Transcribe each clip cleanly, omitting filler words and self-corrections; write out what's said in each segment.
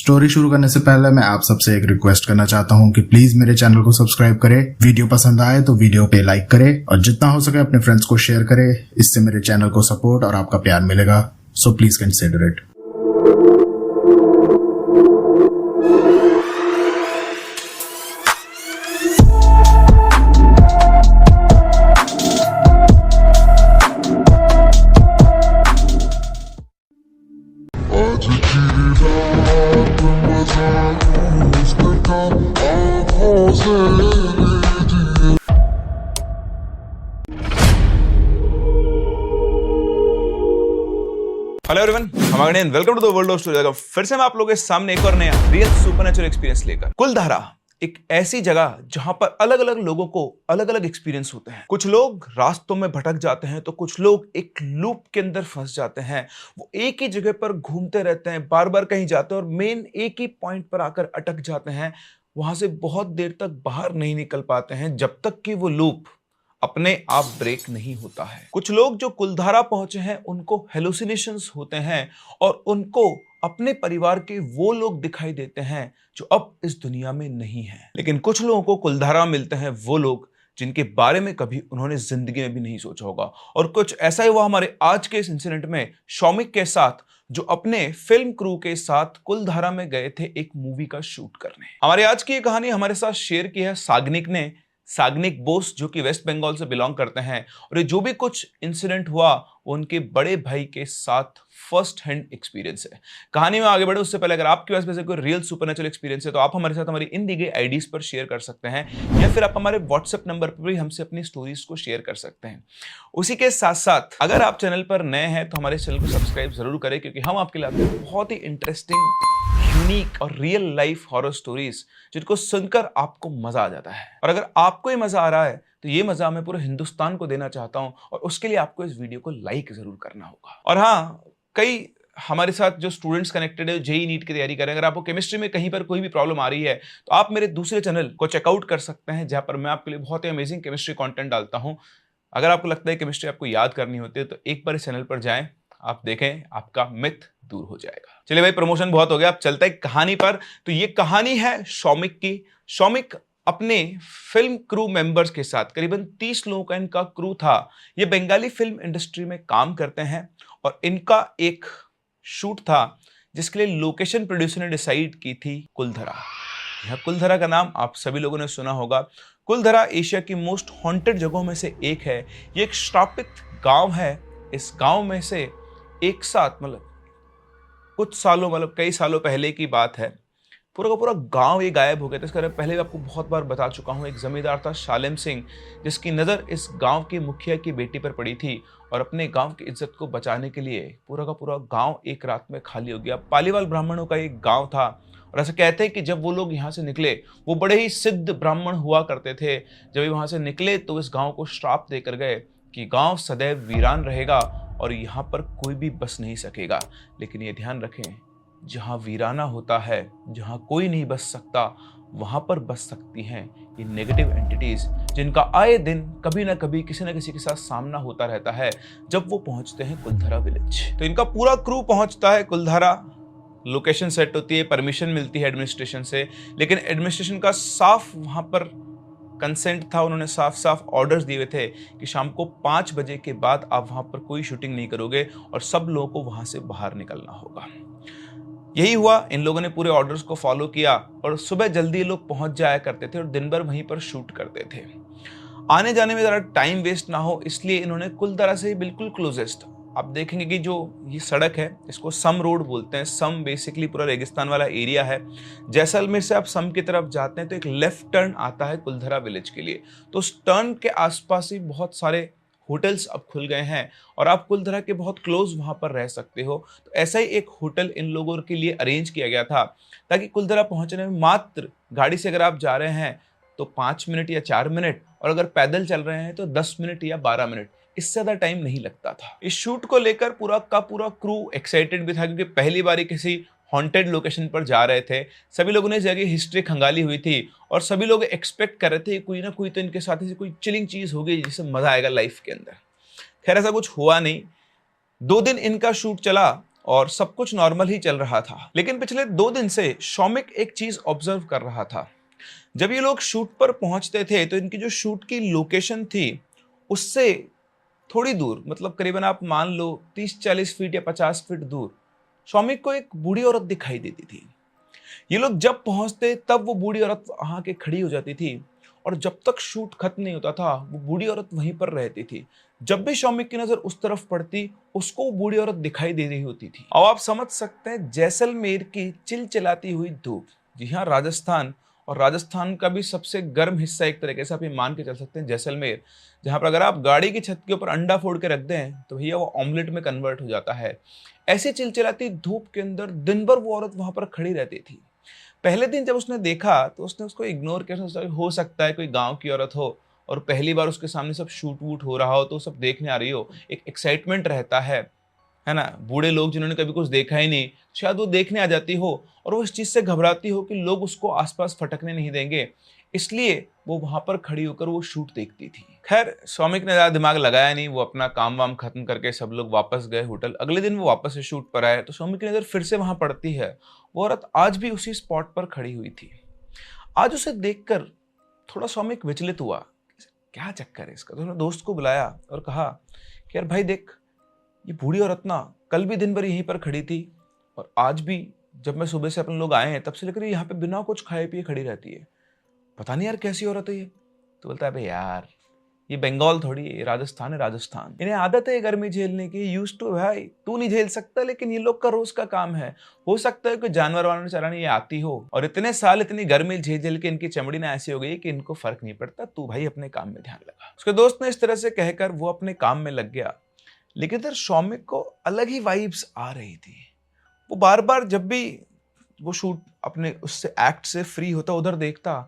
Story शुरू करने से पहले मैं आप सबसे एक रिक्वेस्ट करना चाहता हूँ कि प्लीज मेरे चैनल को सब्सक्राइब करें, वीडियो पसंद आए तो वीडियो पे लाइक करें और जितना हो सके अपने फ्रेंड्स को शेयर करें। इससे मेरे चैनल को सपोर्ट और आपका प्यार मिलेगा, so please consider it. Hello everyone, हम again welcome to the world of story. फिर से मैं आप लोगों के सामने एक और नया रियल सुपरनेचुरल एक्सपीरियंस लेकर। कुलधारा एक ऐसी जगह जहां पर अलग अलग लोगों को अलग अलग एक्सपीरियंस होते हैं। कुछ लोग रास्तों में भटक जाते हैं तो कुछ लोग एक लूप के अंदर फंस जाते हैं। वो एक ही जगह पर घूमते रहते हैं, बार बार कहीं जाते हैं और मेन एक ही पॉइंट पर आकर अटक जाते हैं। वहां से बहुत देर तक बाहर नहीं निकल पाते हैं जब तक कि वो लूप अपने आप ब्रेक नहीं होता है। कुछ लोग जो कुलधारा पहुंचे हैं उनको हेलुसिनेशंस होते हैं और उनको अपने परिवार के वो लोग दिखाई देते हैं जो अब इस दुनिया में नहीं है। लेकिन कुछ लोगों को कुलधारा मिलते हैं वो लोग जिनके बारे में कभी उन्होंने जिंदगी में भी नहीं सोचा होगा। और कुछ ऐसा ही हुआ हमारे आज के इस इंसिडेंट में शौमिक के साथ, जो अपने फिल्म क्रू के साथ कुलधारा में गए थे एक मूवी का शूट करने। हमारी आज की ये कहानी हमारे साथ शेयर की है साग्निक ने, साग्निक बोस, जो कि वेस्ट बंगाल से बिलोंग करते हैं। और ये जो भी कुछ इंसिडेंट हुआ वो उनके बड़े भाई के साथ फर्स्ट हैंड एक्सपीरियंस है। कहानी में आगे बढ़े उससे पहले अगर आपके पास वैसे कोई रियल सुपरनेचुरल एक्सपीरियंस है तो आप हमारे साथ हमारी इन दी गई आईडीज पर शेयर कर सकते हैं या फिर आप हमारे व्हाट्सएप नंबर पर भी हमसे अपनी स्टोरीज को शेयर कर सकते हैं। उसी के साथ साथ अगर आप चैनल पर नए हैं तो हमारे चैनल को सब्सक्राइब जरूर करें, क्योंकि हम आपके लिए बहुत ही इंटरेस्टिंग, यूनिक और रियल लाइफ हॉरर स्टोरीज जिनको सुनकर आपको मजा आ जाता है। और अगर आपको ये मजा आ रहा है तो ये मजा मैं पूरे हिंदुस्तान को देना चाहता हूं और उसके लिए आपको इस वीडियो को लाइक जरूर करना होगा। और हाँ, कई हमारे साथ जो स्टूडेंट्स कनेक्टेड है, जेई नीट की तैयारी कर रहे हैं, अगर आपको केमिस्ट्री में कहीं पर कोई भी प्रॉब्लम आ रही है तो आप मेरे दूसरे चैनल को चेकआउट कर सकते हैं, जहां पर मैं आपके लिए बहुत ही अमेजिंग केमिस्ट्री कंटेंट डालता हूं। अगर आपको लगता है केमिस्ट्री आपको याद करनी होती है तो एक बार इस चैनल पर जाएं, आप देखें, आपका मिथ दूर हो जाएगा। चलिए भाई, प्रमोशन बहुत हो गया, अब चलता है कहानी पर। तो ये कहानी है शौमिक की। शौमिक अपने फिल्म क्रू मेंबर्स के साथ, करीबन 30 लोगों का इनका क्रू था। ये बंगाली फिल्म इंडस्ट्री में काम करते हैं और इनका एक शूट था जिसके लिए लोकेशन प्रोड्यूसर ने डिसाइड की थी कुलधरा। यह कुलधरा का नाम आप सभी लोगों ने सुना होगा। कुलधरा एशिया की मोस्ट हॉन्टेड जगहों में से एक है। ये एक श्रापित गांव है। इस गांव में से एक साथ कुछ सालों, कई सालों पहले की बात है, पूरा का पूरा गांव ये गायब हो गया था। इसका पहले भी आपको बहुत बार बता चुका हूँ। एक जमींदार था शालिम सिंह, जिसकी नज़र इस गांव के मुखिया की बेटी पर पड़ी थी और अपने गांव की इज्जत को बचाने के लिए पूरा का पूरा गांव एक रात में खाली हो गया। पालीवाल ब्राह्मणों का एक गांव था और ऐसा कहते हैं कि जब वो लोग यहाँ से निकले, वो बड़े ही सिद्ध ब्राह्मण हुआ करते थे। जब वहाँ से निकले तो इस गाँव को श्राप देकर गए कि गाँव सदैव वीरान रहेगा और यहाँ पर कोई भी बस नहीं सकेगा। लेकिन ये ध्यान रखें, जहाँ वीराना होता है, जहाँ कोई नहीं बस सकता, वहाँ पर बस सकती हैं ये नेगेटिव एंटिटीज, जिनका आए दिन कभी ना कभी किसी ना किसी के साथ सामना होता रहता है जब वो पहुँचते हैं कुलधरा विलेज। तो इनका पूरा क्रू पहुँचता है कुलधरा। लोकेशन सेट होती है, परमिशन मिलती है एडमिनिस्ट्रेशन से, लेकिन एडमिनिस्ट्रेशन का साफ वहाँ पर कंसेंट था। उन्होंने साफ साफ ऑर्डर्स दिए हुए थे कि शाम को 5 बजे के बाद आप वहाँ पर कोई शूटिंग नहीं करोगे और सब लोगों को वहाँ से बाहर निकलना होगा। यही हुआ, इन लोगों ने पूरे ऑर्डर्स को फॉलो किया और सुबह जल्दी ये लोग पहुंच जाया करते थे और दिन भर वहीं पर शूट करते थे। आने जाने में ज़रा टाइम वेस्ट ना हो इसलिए इन्होंने कुलधरा से बिल्कुल क्लोजेस्ट, आप देखेंगे कि जो ये सड़क है इसको सम रोड बोलते हैं। सम बेसिकली पूरा रेगिस्तान वाला एरिया है। जैसलमेर से आप सम की तरफ जाते हैं तो एक लेफ्ट टर्न आता है कुलधरा विलेज के लिए। तो उस टर्न के आसपास ही बहुत सारे होटल्स अब खुल गए हैं और आप कुलधरा के बहुत क्लोज वहां पर रह सकते हो। तो ऐसा ही एक होटल इन लोगों के लिए अरेंज किया गया था ताकि कुलधरा पहुंचने में मात्र, गाड़ी से अगर आप जा रहे हैं तो 5 मिनट या 4 मिनट, और अगर पैदल चल रहे हैं तो 10 मिनट या 12 मिनट, इससे ज़्यादा टाइम नहीं लगता था। इस शूट को लेकर पूरा का पूरा क्रू एक्साइटेड भी था, क्योंकि पहली बार किसी हॉन्टेड लोकेशन पर जा रहे थे। सभी लोगों ने इस जगह हिस्ट्री खंगाली हुई थी और सभी लोग एक्सपेक्ट कर रहे थे कोई ना कोई तो इनके साथ ऐसी कोई चिलिंग चीज़ होगी जिससे मज़ा आएगा लाइफ के अंदर। खैर ऐसा कुछ हुआ नहीं। 2 दिन इनका शूट चला और सब कुछ नॉर्मल ही चल रहा था। लेकिन पिछले 2 दिन से शौमिक एक चीज ऑब्जर्व कर रहा था। जब ये लोग शूट पर पहुंचते थे तो इनकी जो शूट की लोकेशन थी उससे थोड़ी दूर, मतलब करीबन आप मान लो 30-40 फीट या 50 फीट दूर, शौमिक को एक बूढ़ी औरत दिखाई देती थी। ये लोग जब पहुंचते तब वो बूढ़ी औरत वहां के खड़ी हो जाती थी और जब तक शूट खत्म नहीं होता था वो बूढ़ी औरत वहीं पर रहती थी। जब भी शौमिक की नजर उस तरफ पड़ती उसको वो बूढ़ी औरत दिखाई दे रही होती थी। अब आप समझ सकते हैं जैसलमेर की चिलचिलाती हुई धूप। जी हाँ, राजस्थान, और राजस्थान का भी सबसे गर्म हिस्सा एक तरीके से आप ये मान के चल सकते हैं जैसलमेर, जहां पर अगर आप गाड़ी की छत के ऊपर अंडा फोड़ के रख दें तो भैया वो ऑमलेट में कन्वर्ट हो जाता है। ऐसी चिलचिलाती धूप के अंदर दिन भर वो औरत वहां पर खड़ी रहती थी। पहले दिन जब उसने देखा तो उसने उसको इग्नोर किया। उसने सोचा कि हो सकता है कोई गांव की औरत हो और पहली बार उसके सामने सब शूट वूट हो रहा हो तो सब देखने आ रही हो, एक एक्साइटमेंट रहता है ना। बूढ़े लोग जिन्होंने कभी कुछ देखा ही नहीं, शायद वो देखने आ जाती हो और वो इस चीज से घबराती हो कि लोग उसको आसपास फटकने नहीं देंगे, इसलिए वो वहां पर खड़ी होकर वो शूट देखती थी। खैर, शौमिक ने ज्यादा दिमाग लगाया नहीं, वो अपना काम वाम खत्म करके सब लोग वापस गए होटल। अगले दिन वो वापस से शूट पर आए तो शौमिक की नजर फिर से वहां पड़ती है। वो औरत आज भी उसी स्पॉट पर खड़ी हुई थी। आज उसे देखकर थोड़ा शौमिक विचलित हुआ, क्या चक्कर है इसका। तो उसने दोस्त को बुलाया और कहा कि यार भाई देख, ये बूढ़ी औरत ना कल भी दिन भर यहीं पर खड़ी थी और आज भी जब मैं सुबह से अपन लोग आए हैं तब से लेकर यहाँ पे बिना कुछ खाए पिए खड़ी रहती है। पता नहीं यार कैसी औरत है ये। तो बोलता है भाई यार, ये बंगाल थोड़ी है, ये राजस्थान है, राजस्थान। इन्हें आदत है गर्मी झेलने की, यूज्ड टू। भाई तू नहीं झेल सकता लेकिन ये लोग का रोज का काम है। हो सकता है कोई जानवर वानवर चराने ये आती हो और इतने साल इतनी गर्मी झेल झेल के इनकी चमड़ी ना ऐसी हो गई कि इनको फर्क नहीं पड़ता। तू भाई अपने काम में ध्यान लगा। उसके दोस्त ने इस तरह से कहकर वो अपने काम में लग गया। लेकिन इधर शौमिक को अलग ही वाइब्स आ रही थी। वो बार बार जब भी वो शूट अपने उससे एक्ट से फ्री होता उधर देखता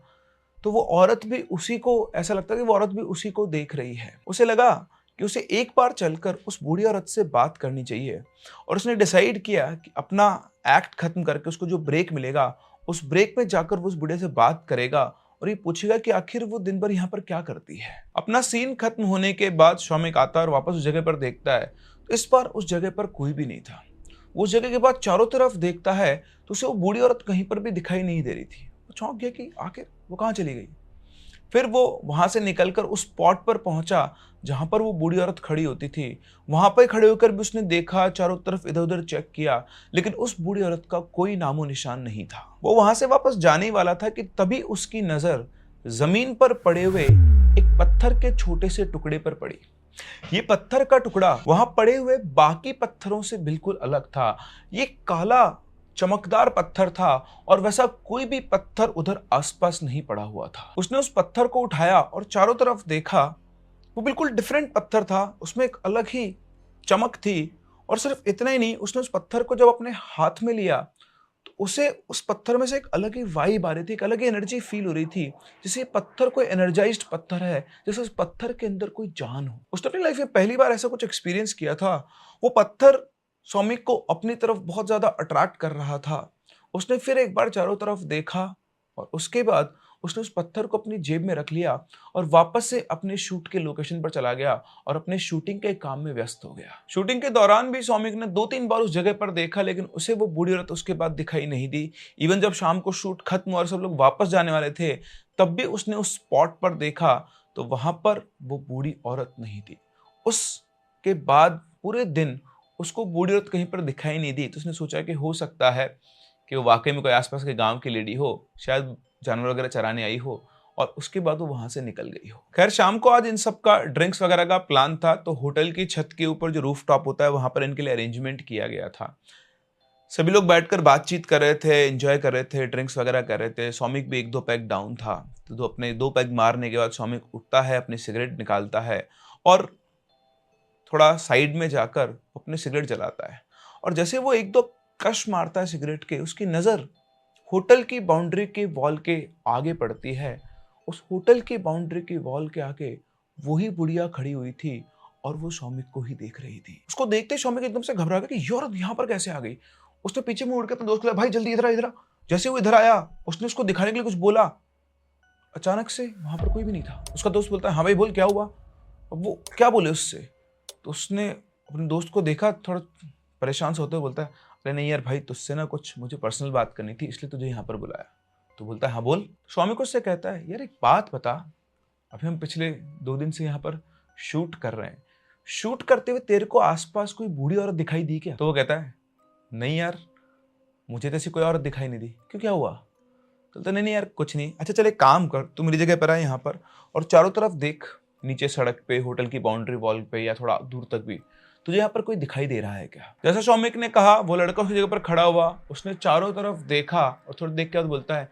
तो वो औरत भी उसी को, ऐसा लगता कि वो औरत भी उसी को देख रही है। उसे लगा कि उसे एक बार चलकर उस बूढ़ी औरत से बात करनी चाहिए और उसने डिसाइड किया कि अपना एक्ट खत्म करके उसको जो ब्रेक मिलेगा उस ब्रेक में जाकर वो उस बूढ़े से बात करेगा और ये पूछेगा कि आखिर वो दिन भर यहाँ पर क्या करती है। अपना सीन खत्म होने के बाद शौमिक आता है और वापस उस जगह पर देखता है तो इस बार उस जगह पर कोई भी नहीं था। वो उस जगह के बाद चारों तरफ देखता है तो उसे वो बूढ़ी औरत कहीं पर भी दिखाई नहीं दे रही थी। वो चौंक गया कि आखिर वो कहाँ चली गई। फिर वो वहां से निकलकर उस स्पॉट पर पहुंचा जहां पर वो बूढ़ी औरत खड़ी होती थी। वहां पर खड़े होकर भी उसने देखा, चारों तरफ इधर उधर चेक किया, लेकिन उस बूढ़ी औरत का कोई नामो निशान नहीं था। वो वहां से वापस जाने ही वाला था कि तभी उसकी नजर जमीन पर पड़े हुए एक पत्थर के छोटे से टुकड़े पर पड़ी। ये पत्थर का टुकड़ा वहां पड़े हुए बाकी पत्थरों से बिल्कुल अलग था। ये काला चमकदार पत्थर था और वैसा कोई भी पत्थर उधर आसपास नहीं पड़ा हुआ था। उसने उस पत्थर को उठाया और चारों तरफ देखा। वो बिल्कुल डिफरेंट पत्थर था, उसमें एक अलग ही चमक थी। और सिर्फ इतना ही नहीं, उसने उस पत्थर को जब अपने हाथ में लिया तो उसे उस पत्थर में से एक अलग ही वाइब आ रही थी, एक अलग ही एनर्जी फील हो रही थी, जैसे पत्थर कोई एनर्जाइज्ड पत्थर है, जैसे उस पत्थर के अंदर कोई जान हो। उसने अपनी लाइफ में पहली बार ऐसा कुछ एक्सपीरियंस किया था। वो पत्थर शौमिक को अपनी तरफ बहुत ज्यादा अट्रैक्ट कर रहा था। उसने फिर एक बार चारों तरफ देखा और उसके बाद उसने उस पत्थर को अपनी जेब में रख लिया और वापस से अपने शूट के लोकेशन पर चला गया और अपने शूटिंग के काम में व्यस्त हो गया। शूटिंग के दौरान भी शौमिक ने 2-3 बार उस जगह पर देखा लेकिन उसे वो बूढ़ी औरत उसके बाद दिखाई नहीं दी। इवन जब शाम को शूट खत्म हुआ और सब लोग वापस जाने वाले थे तब भी उसने उस स्पॉट पर देखा तो वहां पर वो बूढ़ी औरत नहीं थी। उसके बाद पूरे दिन उसको बूढ़ी औरत कहीं पर दिखाई नहीं दी। तो उसने सोचा कि हो सकता है कि वो वाकई में कोई आसपास के गांव की लेडी हो, शायद जानवर वगैरह चराने आई हो और उसके बाद वो वहां से निकल गई हो। खैर, शाम को आज इन सब का ड्रिंक्स वगैरह का प्लान था तो होटल की छत के ऊपर जो रूफ टॉप होता है वहां पर इनके लिए अरेंजमेंट किया गया था। सभी लोग बैठकर बातचीत कर रहे थे, एंजॉय कर रहे थे, ड्रिंक्स वगैरह कर रहे थे। शौमिक भी 1-2 पैग डाउन था तो अपने 2 पैग मारने के बाद शौमिक उठता है, अपनी सिगरेट निकालता है और थोड़ा साइड में जाकर अपने सिगरेट जलाता है। और जैसे वो 1-2 कश मारता है सिगरेट के, उसकी नजर होटल की बाउंड्री के वॉल के आगे पड़ती है। उस होटल की बाउंड्री की वॉल के आगे वही बुढ़िया खड़ी हुई थी और वो शौमिक को ही देख रही थी। उसको देखते शौमिक एकदम से घबरा गया कि यार यहाँ पर कैसे आ गई। उसने पीछे मुड़ के अपने दोस्त को कहा, भाई जल्दी इधर आ, इधर आ। जैसे वो इधर आया उसने उसको दिखाने के लिए कुछ बोला, अचानक से वहां पर कोई भी नहीं था। उसका दोस्त बोलता है, हाँ भाई बोल क्या हुआ। अब वो क्या बोले उससे, तो उसने अपने दोस्त को देखा, थोड़ा परेशान से होते हुए बोलता है, अरे नहीं यार भाई, तुझसे ना कुछ मुझे पर्सनल बात करनी थी, इसलिए तुझे यहाँ पर बुलाया। तो बोलता है, हाँ बोल। स्वामी को उससे कहता है, यार एक बात बता, अभी हम पिछले 2 दिन से यहाँ पर शूट कर रहे हैं, शूट करते हुए तेरे को आसपास कोई बूढ़ी औरत दिखाई दी क्या? तो वो कहता है, नहीं यार, मुझे तो ऐसी कोई औरत दिखाई नहीं दी। क्यों, क्या हुआ? तो नहीं यार कुछ नहीं। अच्छा चल एक काम कर, तू मेरी जगह पर आ यहाँ पर और चारों तरफ देख, नीचे सड़क पे, होटल की बाउंड्री वॉल पे या थोड़ा दूर तक भी, तुझे यहाँ पर कोई दिखाई दे रहा है क्या? जैसा सौमिक ने कहा, वो लड़का उस जगह पर खड़ा हुआ, उसने चारों तरफ देखा और थोड़ा देख के बाद बोलता है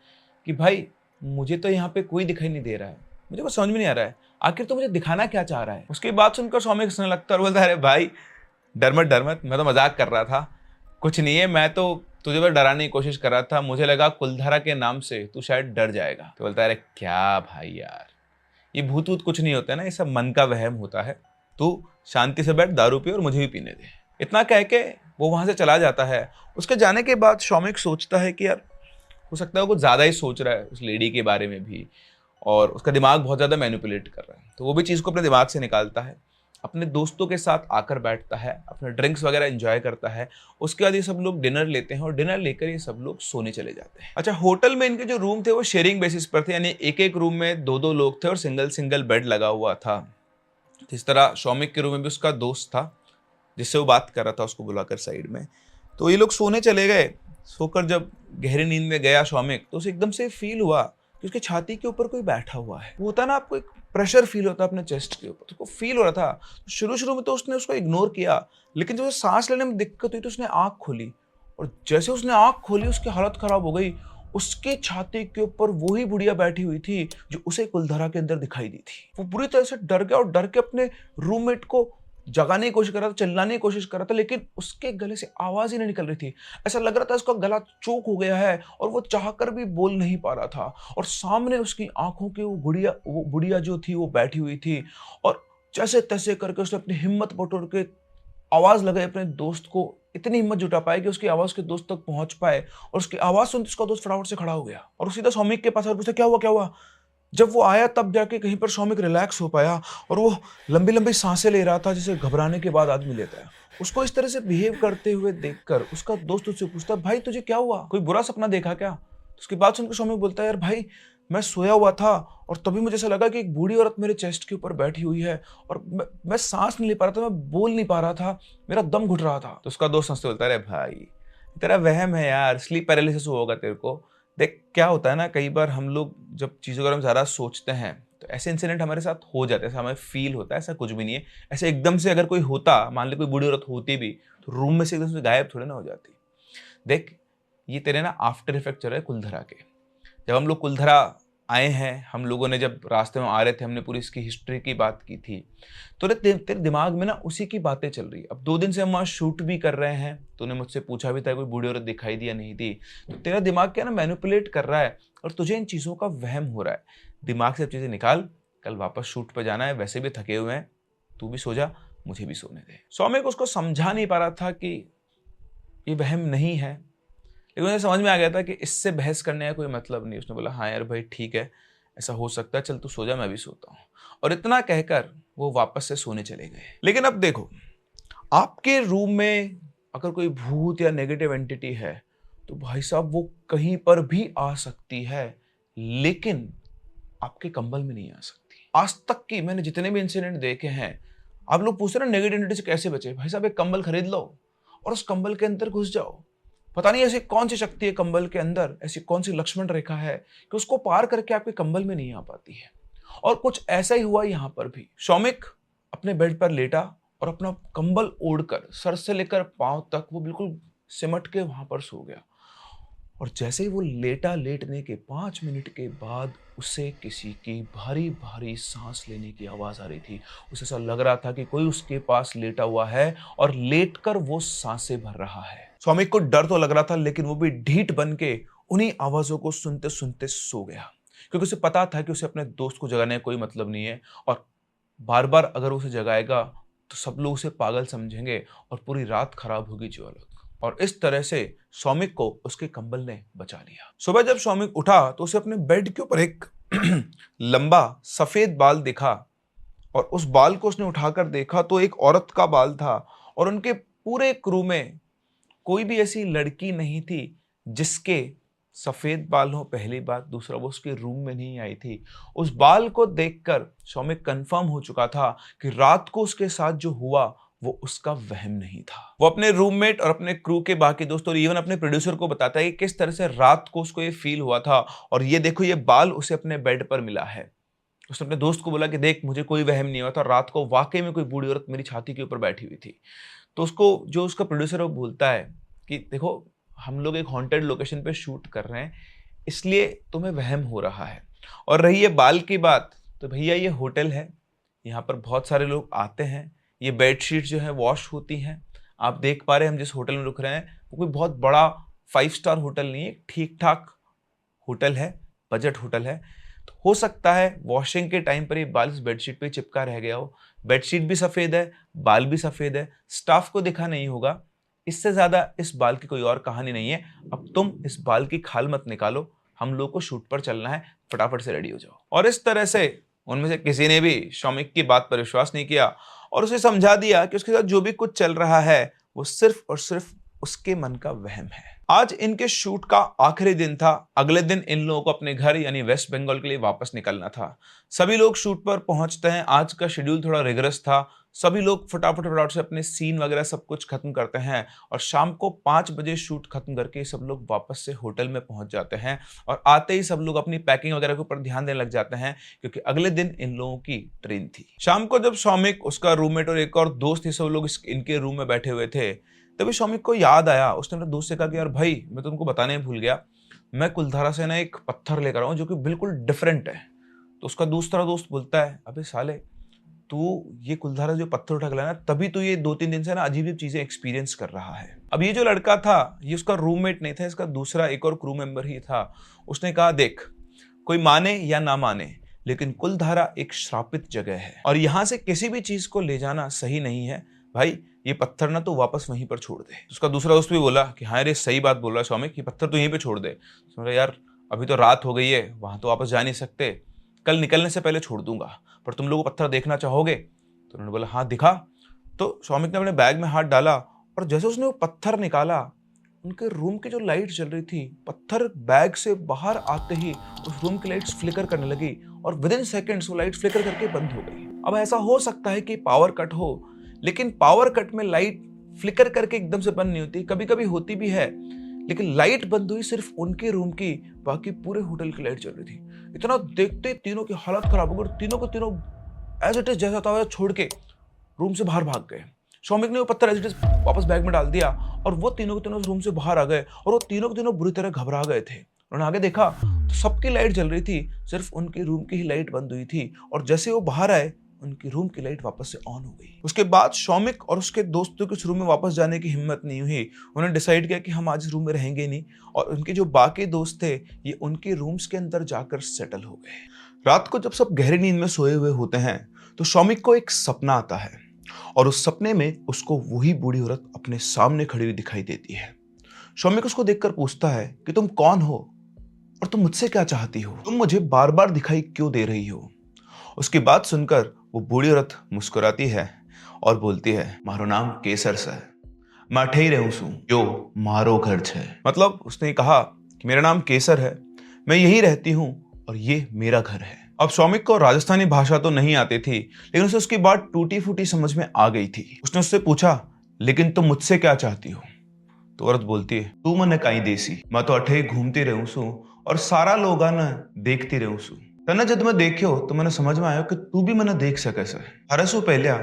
कि भाई मुझे तो यहाँ पे कोई दिखाई नहीं दे रहा है, मुझे कुछ समझ में नहीं आ रहा है, आखिर तो मुझे दिखाना क्या चाह रहा है? उसकी बात सुनकर सौमिक हंसने लगता है और बोलता है, अरे भाई डर मत, मैं तो मजाक कर रहा था, कुछ नहीं है, मैं तो तुझे बस डराने की कोशिश कर रहा था, मुझे लगा कुलधारा के नाम से तू शायद डर जाएगा। तो बोलता है, अरे क्या भाई यार, ये भूत वूत कुछ नहीं होता है ना, ये सब मन का वहम होता है, तू शांति से बैठ, दारू पी और मुझे भी पीने दे। इतना कह के वो वहां से चला जाता है। उसके जाने के बाद सौमिक सोचता है कि यार हो सकता है वो कुछ ज्यादा ही सोच रहा है उस लेडी के बारे में भी, और उसका दिमाग बहुत ज्यादा मैनिपुलेट कर रहा है। तो वो भी चीज को अपने दिमाग से निकालता है, अपने दोस्तों के साथ आकर बैठता है, अपने ड्रिंक्स वगैरह एंजॉय करता है। उसके बाद ये सब लोग डिनर लेते हैं और डिनर लेकर ये सब लोग सोने चले जाते हैं। अच्छा, होटल में इनके जो रूम थे वो शेयरिंग बेसिस पर थे, यानी एक एक रूम में 2-2 लोग थे और सिंगल बेड लगा हुआ था। इस तरह सौमिक के रूम में भी उसका दोस्त था जिससे वो बात कर रहा था, उसको बुलाकर साइड में। तो ये लोग सोने चले गए। सोकर जब गहरी नींद में गया सौमिक, तो उसे एकदम से फील हुआ कि उसके छाती के ऊपर कोई बैठा हुआ है। वो होता है ना, आपको एक प्रेशर फील होता है अपने चेस्ट के ऊपर, तो फील हो रहा था। शुरू में तो उसने उसको इग्नोर किया, लेकिन जब सांस लेने में दिक्कत हुई तो उसने आंख खोली, और जैसे उसने आंख खोली उसकी हालत खराब हो गई। उसके छाती के ऊपर वही बुढ़िया बैठी हुई थी जो उसे कुलधारा के अंदर दिखाई दी थी। वो बुरी तरह से डर गया और डर के अपने रूममेट को जगाने की कोशिश कर रहा था, चिल्लाने की कोशिश कर रहा था, लेकिन उसके गले से आवाज ही नहीं निकल रही थी। ऐसा लग रहा था उसका गला चोक हो गया है और वो चाहकर भी बोल नहीं पा रहा था। और सामने उसकी आंखों के वो बुढ़िया जो थी वो बैठी हुई थी, और जैसे तैसे करके उसने अपनी हिम्मत बटोर के आवाज लगाई अपने दोस्त को, इतनी हिम्मत जुटा पाए कि उसकी आवाज के दोस्त तक पहुंच पाए। और उसकी आवाज सुनते उसका दोस्त फटाफट से खड़ा हो गया और सीधा सौमिक के पास और पूछा, क्या हुआ? जब वो आया तब जाके कहीं पर सौमिक रिलैक्स हो पाया, और वो लंबी लंबी सांसें ले रहा था जैसे घबराने के बाद आदमी लेता है। उसको इस तरह से बिहेव करते हुए देखकर उसका दोस्त उससे पूछता, भाई तुझे क्या हुआ, कोई बुरा सपना देखा क्या? उसकी बात सुनकर सौमिक बोलता है, यार भाई मैं सोया हुआ था और तभी मुझे ऐसा लगा कि एक बूढ़ी औरत मेरे चेस्ट के ऊपर बैठी हुई है, और मैं सांस नहीं ले पा रहा था, मैं बोल नहीं पा रहा था, मेरा दम घुट रहा था। तो उसका दोस्त हंसते बोलता है, अरे भाई तेरा वहम है यार, स्लीप पैरालिसिस होगा तेरे को। देख क्या होता है ना, कई बार हम लोग जब चीज़ों को हम ज़्यादा सोचते हैं तो ऐसे इंसिडेंट हमारे साथ हो जाते हैं, ऐसा हमें फील होता है, ऐसा कुछ भी नहीं है। ऐसे एकदम से अगर कोई होता, मान ली कोई बूढ़ी औरत होती भी, तो रूम में से एकदम से गायब थोड़े ना हो जाती। देख ये तेरे ना आफ्टर इफेक्ट चल रहे हैं कुलधरा के। जब हम लोग कुलधरा आए हैं, हम लोगों ने जब रास्ते में आ रहे थे, हमने पूरी इसकी हिस्ट्री की बात की थी, तो तेरे दिमाग में ना उसी की बातें चल रही है। अब 2 दिन से हम वहाँ शूट भी कर रहे हैं, तूने मुझसे पूछा भी था कोई बूढ़ी औरत दिखाई दी या नहीं दी, तो तेरा दिमाग क्या ना मैनिपुलेट कर रहा है और तुझे इन चीज़ों का वहम हो रहा है। दिमाग से अब चीज़ें निकाल, कल वापस शूट पर जाना है, वैसे भी थके हुए हैं, तू भी सो जा, मुझे भी सोने दे। सौमिक उसको समझा नहीं पा रहा था कि ये वहम नहीं है, लेकिन उन्हें समझ में आ गया था कि इससे बहस करने का कोई मतलब नहीं। उसने बोला, हाँ यार भाई ठीक है, ऐसा हो सकता है, चल तू सो जा, मैं भी सोता हूँ। और इतना कहकर वो वापस से सोने चले गए। लेकिन अब देखो, आपके रूम में अगर कोई भूत या नेगेटिव एंटिटी है तो भाई साहब वो कहीं पर भी आ सकती है, लेकिन आपके कंबल में नहीं आ सकती। आज तक की मैंने जितने भी इंसिडेंट देखे हैं, आप लोग पूछ रहे हैं नेगेटिव एंटिटी से कैसे बचे। भाई साहब एक कंबल खरीद लो और उस कंबल के अंदर घुस जाओ। पता नहीं ऐसी कौन सी शक्ति है कंबल के अंदर, ऐसी कौन सी लक्ष्मण रेखा है कि उसको पार करके आपके कंबल में नहीं आ पाती है। और कुछ ऐसा ही हुआ यहां पर भी। सौमिक अपने बेड पर लेटा और अपना कंबल ओढ़कर सर से लेकर पांव तक वो बिल्कुल सिमट के वहां पर सो गया। और जैसे ही वो लेटने के 5 मिनट के बाद उसे किसी की भारी भारी सांस लेने की आवाज आ रही थी। उसे ऐसा लग रहा था कि कोई उसके पास लेटा हुआ है और लेटकर वो सांसें भर रहा है। सौमिक को डर तो लग रहा था, लेकिन वो भी ढीठ बन के उन्हीं आवाजों को सुनते सुनते सो गया, क्योंकि उसे पता था कि उसे अपने दोस्त को जगाने का कोई मतलब नहीं है, और बार बार अगर उसे जगाएगा तो सब लोग उसे पागल समझेंगे और पूरी रात खराब होगी जो अलग। और इस तरह से सौमिक को उसके कंबल ने बचा लिया। सुबह जब सौमिक उठा तो उसे अपने बेड के ऊपर एक लंबा सफेद बाल दिखा, और उस बाल को उसने उठाकर देखा तो एक औरत का बाल था, और उनके पूरे क्रू में कोई भी ऐसी लड़की नहीं थी जिसके सफेद बाल हो, पहली बात। दूसरा, वो उसके रूम में नहीं आई थी। उस बाल को देखकर सौमिक कंफर्म हो चुका था कि रात को उसके साथ जो हुआ वो उसका वहम नहीं था। वो अपने रूममेट और अपने क्रू के बाकी दोस्तों और इवन अपने प्रोड्यूसर को बताता है कि किस तरह से रात को उसको ये फील हुआ था, और ये देखो ये बाल उसे अपने बेड पर मिला है। उसने अपने दोस्त को बोला कि देख, मुझे कोई वहम नहीं हुआ था, रात को वाकई में कोई बूढ़ी औरत मेरी छाती के ऊपर बैठी हुई थी। तो उसको जो उसका प्रोड्यूसर है वो बोलता है कि देखो, हम लोग एक हॉन्टेड लोकेशन पे शूट कर रहे हैं, इसलिए तुम्हें वहम हो रहा है। और रही ये बाल की बात, तो भैया ये होटल है, यहाँ पर बहुत सारे लोग आते हैं, ये बेडशीट जो है वॉश होती हैं। आप देख पा रहे हैं हम जिस होटल में रुक रहे हैं वो कोई बहुत बड़ा 5 स्टार होटल नहीं है, ठीक ठाक होटल है, बजट होटल है। तो हो सकता है वॉशिंग के टाइम पर ये बाल इस बेडशीट पे चिपका रह गया हो। बेडशीट भी सफ़ेद है, बाल भी सफ़ेद है, स्टाफ को दिखा नहीं होगा। इससे ज़्यादा इस बाल की कोई और कहानी नहीं है। अब तुम इस बाल की खाल मत निकालो, हम लोग को शूट पर चलना है, फटाफट से रेडी हो जाओ। और इस तरह से उनमें से किसी ने भी सौमिक की बात पर विश्वास नहीं किया और उसे समझा दिया कि उसके साथ जो भी कुछ चल रहा है वो सिर्फ और सिर्फ उसके मन का वहम है। आज इनके शूट का आखिरी दिन था। अगले दिन इन लोगों को अपने घर यानी वेस्ट बंगाल के लिए वापस निकलना था। सभी लोग शूट पर पहुंचते हैं। आज का शेड्यूल थोड़ा रिगरस था। सभी लोग फटाफट से अपने सीन वगैरह सब कुछ खत्म करते हैं और शाम को 5 बजे शूट खत्म करके सब लोग वापस से होटल में पहुंच जाते हैं। और आते ही सब लोग अपनी पैकिंग वगैरह के ऊपर ध्यान देने लग जाते हैं क्योंकि अगले दिन इन लोगों की ट्रेन थी। शाम को जब सौमिक, उसका रूममेट और एक और दोस्त ही सब लोग इनके रूम में बैठे हुए थे, तभी सौमिक को याद आया। उसने अपने दोस्त से कहा कि यार भाई, मैं तुमको बताने भूल गया, मैं कुलधारा से ना एक पत्थर लेकर आऊं जो कि बिल्कुल डिफरेंट है। तो उसका दूसरा दोस्त बोलता है, अबे साले, तू ये कुलधारा जो पत्थर उठा के लाया ना, तभी तो ये 2-3 दिन से ना अजीब चीजें एक्सपीरियंस कर रहा है। अब ये जो लड़का था, ये उसका रूममेट नहीं था, इसका दूसरा एक और क्रू मेंबर ही था। उसने कहा, देख, कोई माने या ना माने, लेकिन कुलधारा एक श्रापित जगह है और यहाँ से किसी भी चीज को ले जाना सही नहीं है। भाई, ये पत्थर ना तो वापस वहीं पर छोड़ दे। उसका दूसरा दोस्त भी बोला कि हाँ रे, सही बात बोल रहा है सौमिक, ये पत्थर तो यहीं पे छोड़ दे। तो यार, अभी तो रात हो गई है, वहां तो वापस जा नहीं सकते, कल निकलने से पहले छोड़ दूंगा, पर तुम लोग पत्थर देखना चाहोगे? तो उन्होंने बोला, हाँ दिखा। तो सौमिक ने अपने बैग में हाथ डाला और जैसे उसने वो पत्थर निकाला, उनके रूम की जो लाइट जल रही थी, पत्थर बैग से बाहर आते ही उस रूम की लाइट्स फ्लिकर करने लगी और विदिन सेकेंड्स वो लाइट फ्लिकर करके बंद हो गई। अब ऐसा हो सकता है कि पावर कट हो, लेकिन पावर कट में लाइट फ्लिकर करके एकदम से बंद नहीं होती, कभी कभी होती भी है, लेकिन लाइट बंद हुई सिर्फ उनके रूम की, बाकी पूरे होटल की लाइट चल रही थी। इतना देखते तीनों की हालत खराब हो गई। तीनों को तीनों एज इट इज जैसा था वैसा छोड़ के रूम से बाहर भाग गए। सौमिक ने वो पत्थर एज इट इज वापस बैग में डाल दिया और वो तीनों के तीनों रूम से बाहर आ गए और वो तीनों के तीनों बुरी तरह घबरा गए थे। उन्होंने आगे देखा तो सबकी लाइट जल रही थी, सिर्फ उनके रूम की ही लाइट बंद हुई थी और जैसे वो बाहर आए, उनकी रूम की लाइट वापस से ऑन हो गई। उसके बाद सौमिक और उसके दोस्तों के रूम में वापस जाने की हिम्मत नहीं हुई। उन्होंने डिसाइड किया कि हम आज इस रूम में रहेंगे नहीं, और उनके जो बाकी दोस्त थे ये उनके रूम्स के अंदर जाकर सेटल हो गए। रात को जब सब गहरी नींद में सोए हुए होते हैं तो सौमिक को एक सपना आता है और उस सपने में उसको वही बूढ़ी औरत अपने सामने खड़ी हुई दिखाई देती है। सौमिक उसको देखकर पूछता है कि तुम कौन हो और तुम मुझसे क्या चाहती हो? तुम मुझे बार बार दिखाई क्यों दे रही हो? उसकी बात सुनकर वो बूढ़ी औरत मुस्कुराती है और बोलती है, मारो नाम केसर से, मैं अठे ही रहूं सू जो मारो घर छे। मतलब उसने कहा कि मेरा नाम केसर है, मैं यही रहती हूं और ये मेरा घर है। अब सौमिक को राजस्थानी भाषा तो नहीं आती थी, लेकिन उसे उसकी बात टूटी फूटी समझ में आ गई थी। उसने उससे पूछा, लेकिन तुम मुझसे क्या चाहती हो? तो औरत बोलती है, तू मने काई देसी, मैं तो अठे ही घूमती रहूं सू और सारा लोग न देखती रहूं सू। तने जब मैं देखियो तो मैंने समझ में आयो कि तू भी मैंने देख सके से। हरे सु पहलिया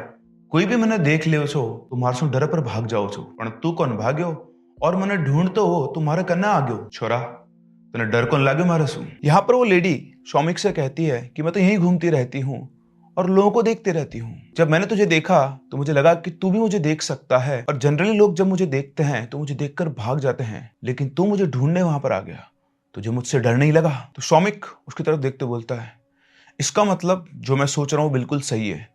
कोई भी मैंने देख ले छो तो मार सु डर पर भाग जाओ छो, पण तू कौन भाग्यो और मैंने ढूंढतो हो तुम्हारे कन्ना आ गयो। छोरा, तने डर कौन लाग्यो मारे सु? यहाँ पर वो लेडी सौमिक से कहती है कि मैं तो यहीं घूमती रहती हूँ और लोगों को देखती रहती हूँ। जब मैंने तुझे देखा तो मुझे लगा कि तू भी मुझे देख सकता है, और जनरली लोग जब मुझे देखते हैं तो मुझे देखकर भाग जाते हैं, लेकिन तू मुझे ढूंढने वहां पर आ गया, तुझे मुझसे डर नहीं लगा? तो सौमिक उसकी तरफ देखते बोलता है, इसका मतलब जो मैं सोच रहा हूं बिल्कुल सही है,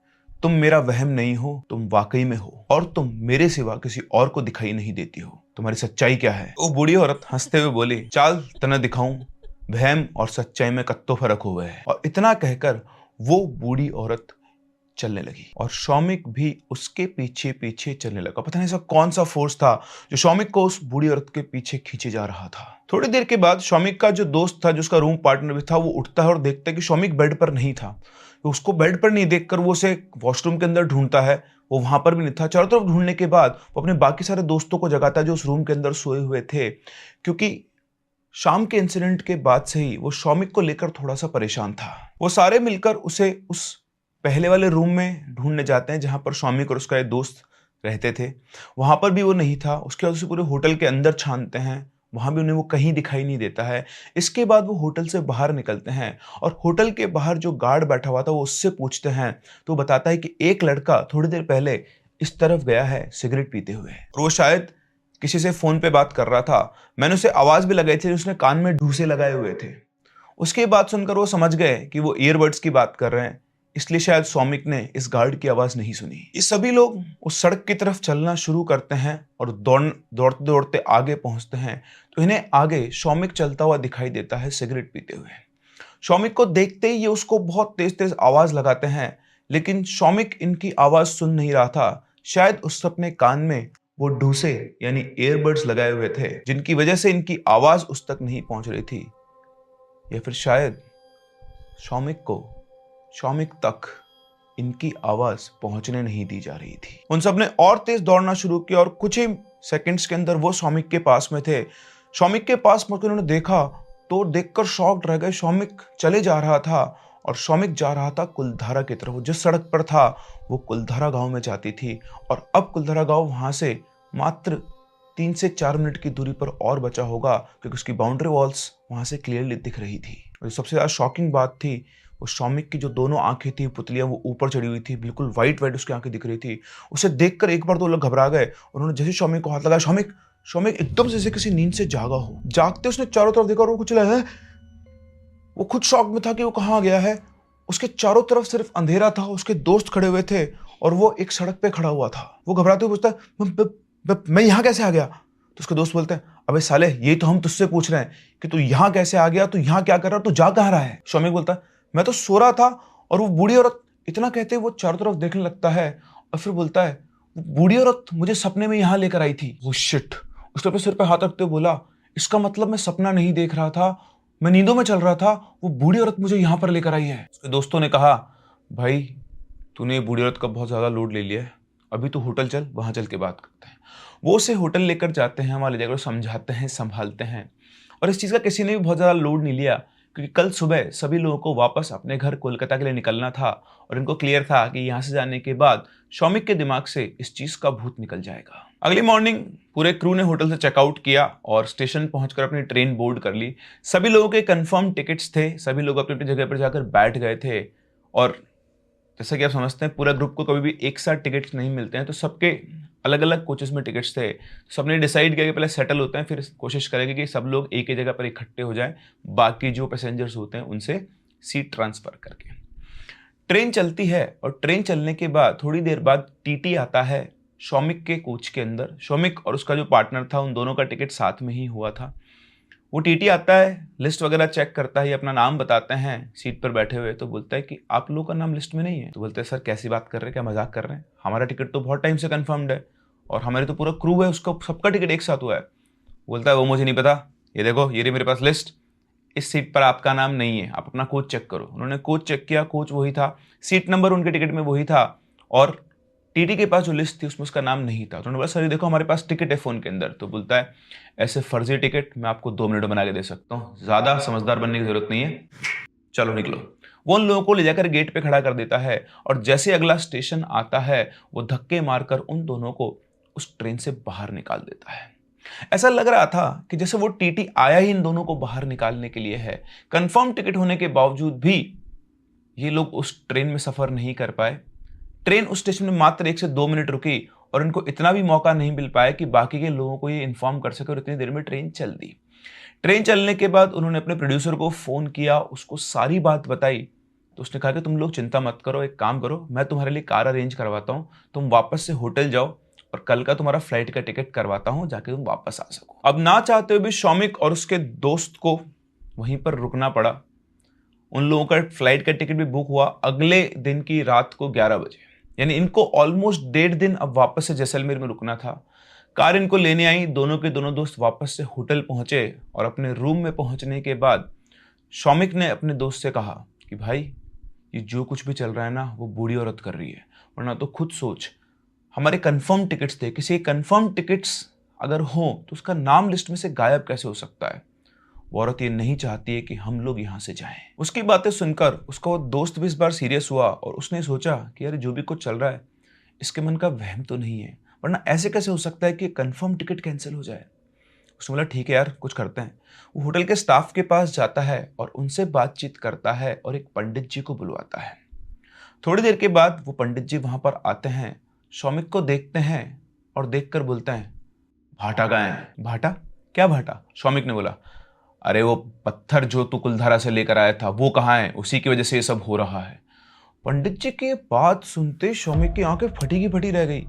तुम मेरा वहम नहीं हो, तुम वाकई में हो और तुम मेरे सिवा किसी और को दिखाई नहीं देती हो। तुम्हारी सच्चाई क्या है? वो बूढ़ी औरत हंसते हुए बोली, चाल तने दिखाऊं, वहम और सच्चाई में कत्तो फर्क हुआ है। और इतना कहकर वो बूढ़ी औरत चलने लगी और शौमिक भी उसके पीछे पीछे चलने लगा। पता नहीं ऐसा कौन सा फोर्स था जो शौमिक को उस बूढ़ी औरत के पीछे खींचे जा रहा था। थोड़ी देर के बाद शौमिक का जो दोस्त था, जो उसका रूम पार्टनर भी था, वो उठता है और देखता है कि शौमिक बेड पर नहीं था। तो उसको बेड पर नहीं देखकर वो उसे वॉशरूम के अंदर ढूंढता है, वो वहां पर भी नहीं था। चारों तरफ ढूंढने के बाद वो अपने बाकी सारे दोस्तों को जगाता है जो उस रूम के अंदर सोए हुए थे, क्योंकि शाम के इंसिडेंट के बाद से ही वो शौमिक को लेकर थोड़ा सा परेशान था। वो सारे मिलकर उसे उस पहले वाले रूम में ढूंढने जाते हैं जहां पर शौमिक और उसका एक दोस्त रहते थे। वहां पर भी वो नहीं था। उसके बाद उसे पूरे होटल के अंदर छानते हैं, वहां भी उन्हें वो कहीं दिखाई नहीं देता है। इसके बाद वो होटल से बाहर निकलते हैं और होटल के बाहर जो गार्ड बैठा हुआ था वो उससे पूछते हैं, तो बताता है कि एक लड़का थोड़ी देर पहले इस तरफ गया है सिगरेट पीते हुए, और वो शायद किसी से फोन पे बात कर रहा था। मैंने उसे आवाज भी लगाई थी, उसने कान में ढूंसे लगाए हुए थे। उसके बाद सुनकर वो समझ गए कि वो ईयरबड्स की बात कर रहे हैं, इसलिए शायद शौमिक ने इस गार्ड की आवाज नहीं सुनी। ये सभी लोग उस सड़क की तरफ चलना शुरू करते हैं और दौड़ते दौड़ते आगे पहुंचते हैं, तो इन्हें आगे शौमिक चलता हुआ दिखाई देता है सिगरेट पीते हुए। शौमिक को देखते ही ये उसको बहुत तेज तेज आवाज लगाते हैं, लेकिन शौमिक इनकी आवाज सुन नहीं रहा था। शायद उस अपने कान में वो ढूसे यानी ईयरबड्स लगाए हुए थे, जिनकी वजह से इनकी आवाज उस तक नहीं पहुंच रही थी, या फिर शायद शौमिक तक इनकी आवाज पहुंचने नहीं दी जा रही थी। उन सब ने और तेज दौड़ना शुरू किया और कुछ ही सेकंड्स के अंदर वो शौमिक के पास में थे। शौमिक के पास पहुंचकर उन्होंने देखा तो देखकर शॉक्ड रह गए। शौमिक चले जा रहा था और शौमिक जा रहा था कुलधारा की तरफ। जिस सड़क पर था वो कुलधारा गांव में जाती थी, और अब कुलधारा गांव वहां से मात्र 3 से 4 मिनट की दूरी पर और बचा होगा, क्योंकि उसकी बाउंड्री वॉल्स वहां से क्लियरली दिख रही थी। और सबसे ज्यादा शॉकिंग बात थी, वो शौमिक की जो दोनों आंखें थी पुतलियां, वो ऊपर चढ़ी हुई थी, बिल्कुल वाइट उसकी आंखें दिख रही थी। उसे देखकर एक बार तो लोग घबरा गए। उन्होंने जैसे शौमिक को हाथ लगाया, शौमिक एकदम से जैसे किसी नींद से जागा हो। जागते उसने चारों तरफ देखा और वो कुछ लगा है। वो खुद शॉक में था कि वो कहाँ गया है। उसके चारों तरफ सिर्फ अंधेरा था, उसके दोस्त खड़े हुए थे और वो एक सड़क पे खड़ा हुआ था। वो घबराते हुए पूछता, मैं यहाँ कैसे आ गया? तो उसके दोस्त बोलते हैं, अबे साले, यही तो हम तुझसे पूछ रहे हैं कि तू यहाँ कैसे आ गया, तू यहाँ क्या कर रहा है, तू जा कहाँ रहा है? शौमिक बोलता है, मैं तो सो रहा था। और वो बूढ़ी औरत, इतना कहते वो चारों तरफ देखने लगता है और फिर बोलता है, बूढ़ी औरत मुझे सपने में यहाँ लेकर आई थी। वो शिट। उसने अपने सिर पे हाथ रखते हुए बोला, इसका मतलब मैं सपना नहीं देख रहा था, मैं नींदों में चल रहा था, वो बूढ़ी औरत मुझे यहाँ पर लेकर आई है। उसके दोस्तों ने कहा, भाई तूने बूढ़ी औरत का बहुत ज्यादा लोड ले लिया है, अभी तू होटल चल, वहां चल के बात करते हैं। वो उसे होटल लेकर जाते हैं, वहां ले जाकर समझाते हैं, संभालते हैं। और इस चीज का किसी ने भी बहुत ज्यादा लोड नहीं लिया, क्योंकि कल सुबह सभी लोगों को वापस अपने घर कोलकाता के लिए निकलना था और इनको क्लियर था कि यहाँ से जाने के बाद शौमिक के दिमाग से इस चीज का भूत निकल जाएगा। अगली मॉर्निंग पूरे क्रू ने होटल से चेकआउट किया और स्टेशन पहुंचकर अपनी ट्रेन बोर्ड कर ली। सभी लोगों के कंफर्म टिकट्स थे, सभी लोग अपनी अपनी जगह पर जाकर बैठ गए थे। और जैसा कि आप समझते हैं, पूरा ग्रुप को कभी भी एक साथ टिकट्स नहीं मिलते हैं, तो सबके अलग अलग कोचेस में टिकट्स थे। सबने डिसाइड किया कि पहले सेटल होते हैं, फिर कोशिश करेंगे कि सब लोग एक ही जगह पर इकट्ठे हो जाएं, बाकी जो पैसेंजर्स होते हैं उनसे सीट ट्रांसफर करके। ट्रेन चलती है और ट्रेन चलने के बाद थोड़ी देर बाद टीटी आता है शौमिक के कोच के अंदर। शौमिक और उसका जो पार्टनर था, उन दोनों का टिकट साथ में ही हुआ था। वो टीटी आता है, लिस्ट वगैरह चेक करता है, अपना नाम बताते हैं सीट पर बैठे हुए, तो बोलता है कि आप लोगों का नाम लिस्ट में नहीं है। तो बोलते हैं, सर कैसी बात कर रहे हैं, क्या मजाक कर रहे हैं, हमारा टिकट तो बहुत टाइम से कंफर्म्ड है और हमारे तो पूरा क्रू है, उसका सबका टिकट एक साथ हुआ है। बोलता है, वो मुझे नहीं पता, ये देखो ये रही मेरे पास लिस्ट, इस सीट पर आपका नाम नहीं है, आप अपना कोच चेक करो। उन्होंने कोच चेक किया, कोच वही था, सीट नंबर उनके टिकट में वही था, और टीटी के पास जो लिस्ट थी उसमें उसका नाम नहीं था। तो उन्होंने बोला, सर ये देखो हमारे पास टिकट है फोन के अंदर। तो बोलता है, ऐसे फर्जी टिकट मैं आपको 2 मिनट बना के दे सकता हूँ, ज्यादा समझदार बनने की जरूरत नहीं है, चलो निकलो। वो उन लोगों को ले जाकर गेट पे खड़ा कर देता है और जैसे अगला स्टेशन आता है वो धक्के मारकर उन दोनों को उस ट्रेन से बाहर निकाल देता है। ऐसा लग रहा था कि जैसे वो टीटी आया ही इन दोनों को बाहर निकालने के लिए है। कंफर्म टिकट होने के बावजूद भी ये लोग उस ट्रेन में सफर नहीं कर पाए। ट्रेन उस स्टेशन में मात्र 1 से 2 मिनट रुकी और इनको इतना भी मौका नहीं मिल पाया कि बाकी के लोगों को ये इन्फॉर्म कर सके, और इतनी देर में ट्रेन चल दी। ट्रेन चलने के बाद उन्होंने अपने प्रोड्यूसर को फोन किया, उसको सारी बात बताई। तो उसने कहा कि तुम लोग चिंता मत करो, एक काम करो, मैं तुम्हारे लिए कार अरेंज करवाता हूँ, तुम वापस से होटल जाओ और कल का तुम्हारा फ्लाइट का टिकट करवाता हूँ, जाके तुम वापस आ सको। अब ना चाहते हुए भी शौमिक और उसके दोस्त को वहीं पर रुकना पड़ा। उन लोगों का फ्लाइट का टिकट भी बुक हुआ अगले दिन की रात को 11 बजे। यानी इनको ऑलमोस्ट 1.5 दिन अब वापस से जैसलमेर में रुकना था। कार इनको लेने आई, दोनों के दोनों दोस्त वापस से होटल पहुंचे और अपने रूम में पहुंचने के बाद शौमिक ने अपने दोस्त से कहा कि भाई ये जो कुछ भी चल रहा है ना वो बूढ़ी औरत कर रही है, वरना तो खुद सोच हमारे कंफर्म टिकट्स थे, किसी कंफर्म टिकट्स अगर हो तो उसका नाम लिस्ट में से गायब कैसे हो सकता है। वो औरत ये नहीं चाहती है कि हम लोग यहाँ से जाएं। उसकी बातें सुनकर उसका वो दोस्त भी इस बार सीरियस हुआ और उसने सोचा कि यार जो भी कुछ चल रहा है इसके मन का वहम तो नहीं है, वरना ऐसे कैसे हो सकता है कि कंफर्म टिकट कैंसिल हो जाए। उसने बोला ठीक है यार कुछ करते हैं। वो होटल के स्टाफ के पास जाता है और उनसे बातचीत करता है और एक पंडित जी को बुलवाता है। थोड़ी देर के बाद वो पंडित जी वहां पर आते हैं, शौमिक को देखते हैं और देखकर बोलते हैं भाटा कहाँ है? भाटा? क्या भाटा? शौमिक ने बोला अरे वो पत्थर जो तू कुलधारा से लेकर आया था वो कहाँ है? उसी की वजह से ये सब हो रहा है। पंडित जी की बात सुनते शौमिक की आंखें फटी की फटी रह गई।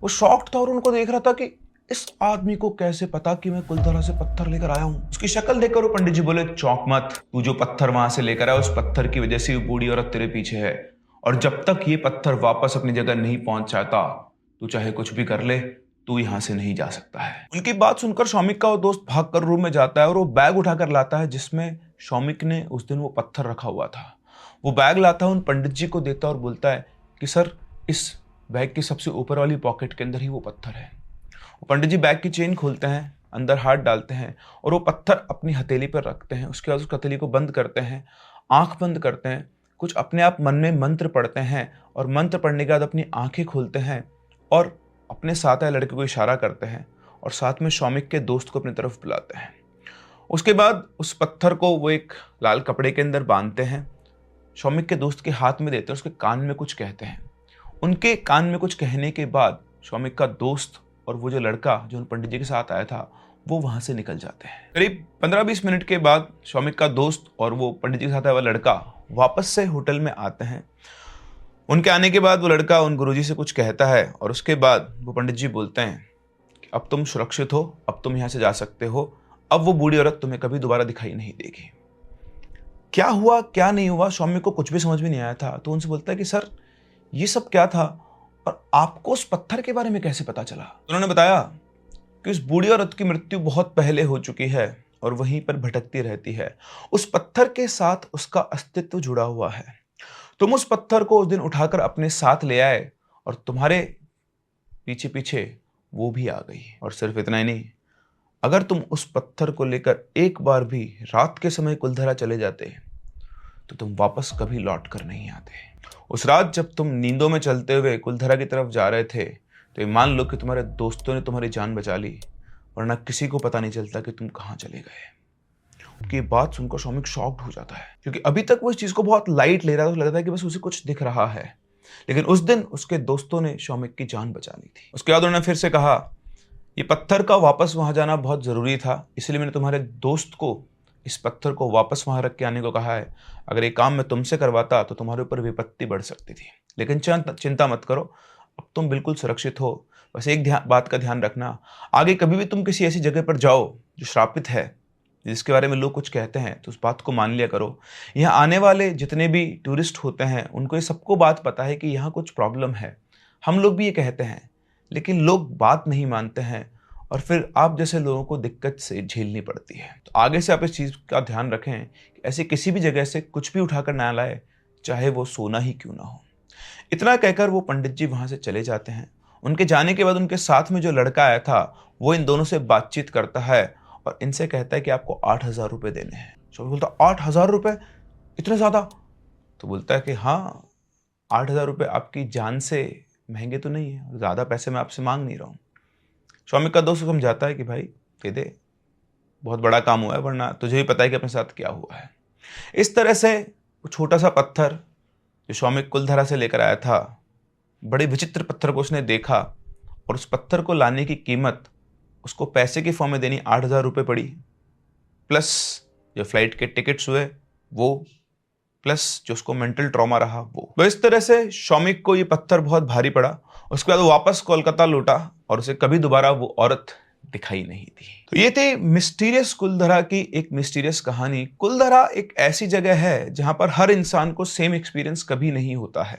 वो शॉक्ड था और उनको देख रहा था कि इस आदमी को कैसे पता कि मैं कुलधारा से पत्थर लेकर आया हूं। उसकी शक्ल देखकर वो पंडित जी बोले चौंक मत, तू जो पत्थर वहां से लेकर आया उस पत्थर की वजह से वो बूढ़ी औरत तेरे पीछे है, और जब तक ये पत्थर वापस अपनी जगह नहीं पहुंच जाता तू चाहे कुछ भी कर ले, तू यहां से नहीं जा सकता है। उनकी बात सुनकर शौमिक का वो दोस्त भागकर रूम में जाता है और वो बैग उठाकर लाता है जिसमें शौमिक ने उस दिन वो पत्थर रखा हुआ था। वो बैग लाता है, उन पंडित जी को देता है और बोलता है कि सर इस बैग की सबसे ऊपर वाली पॉकेट के अंदर ही वो पत्थर है। वो पंडित जी बैग की चेन खोलते हैं, अंदर हाथ डालते हैं और वो पत्थर अपनी हथेली पर रखते हैं। उसके बाद उस हथेली को बंद करते हैं, आंख बंद करते हैं, कुछ अपने आप मन में मंत्र पढ़ते हैं और मंत्र पढ़ने के बाद अपनी आंखें खोलते हैं और अपने साथ आए लड़के को इशारा करते हैं और साथ में शौमिक के दोस्त को अपनी तरफ बुलाते हैं। उसके बाद उस पत्थर को वो एक लाल कपड़े के अंदर बांधते हैं, शौमिक के दोस्त के हाथ में देते हैं, उसके कान में कुछ कहते हैं। उनके कान में कुछ कहने के बाद शौमिक का दोस्त और वो जो लड़का जो उन पंडित जी के साथ आया था वो वहां से निकल जाते हैं। करीब 15-20 मिनट के बाद शौमिक का दोस्त और वो पंडित जी के साथ आया हुआ लड़का वापस से होटल में आते हैं। उनके आने के बाद वो लड़का उन गुरुजी से कुछ कहता है और उसके बाद वो पंडित जी बोलते हैं कि अब तुम सुरक्षित हो, अब तुम यहाँ से जा सकते हो, अब वो बूढ़ी औरत तुम्हें कभी दोबारा दिखाई नहीं देगी। क्या हुआ क्या नहीं हुआ शौमिक को कुछ भी समझ में नहीं आया था, तो उनसे बोलता है कि सर ये सब क्या था और आपको उस पत्थर के बारे में कैसे पता चला। उन्होंने बताया कि उस बूढ़ी औरत की मृत्यु बहुत पहले हो चुकी है और वहीं पर भटकती रहती है। उस पत्थर के साथ उसका अस्तित्व जुड़ा हुआ है। तुम उस पत्थर को उस दिन उठाकर अपने साथ ले आए और तुम्हारे पीछे पीछे वो भी आ गई। और सिर्फ इतना ही नहीं, अगर तुम उस पत्थर को लेकर एक बार भी रात के समय कुलधारा चले जाते तो तुम वापस कभी लौट कर नहीं आते। उस रात जब तुम नींदों में चलते हुए कुलधारा की तरफ जा रहे थे तो मान लो कि तुम्हारे दोस्तों ने तुम्हारी जान बचा ली, वरना किसी को पता नहीं चलता कि तुम कहाँ चले गए। उनकी बात सुनकर शौमिक शॉक्ड हो जाता है क्योंकि अभी तक वो इस चीज को बहुत लाइट ले रहा था, तो लगता है कि बस उसे कुछ दिख रहा है, लेकिन उस दिन उसके दोस्तों ने शौमिक की जान बचा ली थी। उसके बाद उन्होंने फिर से कहा ये पत्थर का वापस वहां जाना बहुत जरूरी था, इसलिए मैंने तुम्हारे दोस्त को इस पत्थर को वापस वहां रख के आने को कहा है। अगर ये काम मैं तुमसे करवाता तो तुम्हारे ऊपर विपत्ति बढ़ सकती थी, लेकिन चिंता मत करो, अब तुम बिल्कुल सुरक्षित हो। बस एक बात का ध्यान रखना, आगे कभी भी तुम किसी ऐसी जगह पर जाओ जो श्रापित है, जिसके बारे में लोग कुछ कहते हैं, तो उस बात को मान लिया करो। यहाँ आने वाले जितने भी टूरिस्ट होते हैं उनको ये सबको बात पता है कि यहाँ कुछ प्रॉब्लम है। हम लोग भी ये कहते हैं, लेकिन लोग बात नहीं मानते हैं और फिर आप जैसे लोगों को दिक्कत से झेलनी पड़ती है। तो आगे से आप इस चीज़ का ध्यान रखें कि ऐसे किसी भी जगह से कुछ भी उठाकर ना लाए, चाहे वो सोना ही क्यों ना हो। इतना कहकर वो पंडित जी वहाँ से चले जाते हैं। उनके जाने के बाद उनके साथ में जो लड़का आया था वो इन दोनों से बातचीत करता है और इनसे कहता है कि आपको 8,000 रुपये देने हैं। शौमिक बोलता 8,000 रुपये, इतने ज़्यादा? तो बोलता है कि हाँ, 8,000 रुपये आपकी जान से महंगे तो नहीं है, ज़्यादा पैसे मैं आपसे मांग नहीं रहा हूँ। शौमिक का दोस्त समझाता है कि भाई दे दे, बहुत बड़ा काम हुआ है, वरना तुझे भी पता है कि अपने साथ क्या हुआ है। इस तरह से वो छोटा सा पत्थर जो शौमिक कुलधारा से लेकर आया था, बड़े विचित्र पत्थर को उसने देखा और उस पत्थर को लाने की कीमत उसको पैसे के फॉर्म में देनी 8,000 रुपये पड़ी, प्लस जो फ्लाइट के टिकट्स हुए वो, प्लस जो उसको मेंटल ट्रॉमा रहा वो। तो इस तरह से शौमिक को ये पत्थर बहुत भारी पड़ा। उसके बाद वो वापस कोलकाता लौटा और उसे कभी दोबारा वो औरत दिखाई नहीं दी। तो ये थे मिस्टीरियस कुलधरा की एक मिस्टीरियस कहानी। कुलधरा एक ऐसी जगह है जहां पर हर इंसान को सेम एक्सपीरियंस कभी नहीं होता है,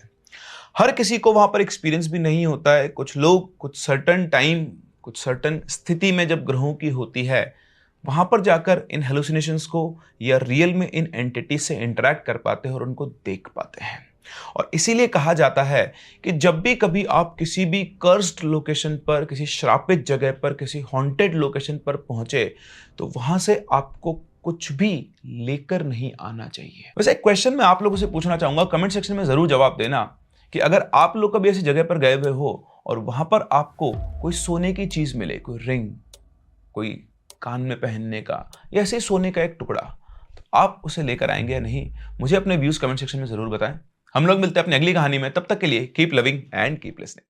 हर किसी को वहां पर एक्सपीरियंस भी नहीं होता है। कुछ लोग कुछ सर्टन टाइम, कुछ सर्टन स्थिति में जब ग्रहों की होती है, वहां पर जाकर इन हेलुसिनेशंस को या रियल में इन एंटिटी से इंटरैक्ट कर पाते हैं और उनको देख पाते हैं। और इसीलिए कहा जाता है कि जब भी कभी आप किसी भी कर्स्ड लोकेशन पर, किसी श्रापित जगह पर, किसी हॉन्टेड लोकेशन पर पहुंचे तो वहां से आपको कुछ भी लेकर नहीं आना चाहिए। वैसे एक क्वेश्चन मैं आप लोगों से पूछना चाहूंगा, कमेंट सेक्शन में जरूर जवाब देना कि अगर आप लोग कभी ऐसी जगह पर गए हुए हो और वहां पर आपको कोई सोने की चीज मिले, कोई रिंग, कोई कान में पहनने का या ऐसे सोने का एक टुकड़ा, तो आप उसे लेकर आएंगे या नहीं? मुझे अपने व्यूज कमेंट सेक्शन में जरूर बताएं। हम लोग मिलते हैं अपनी अगली कहानी में, तब तक के लिए keep loving and keep listening.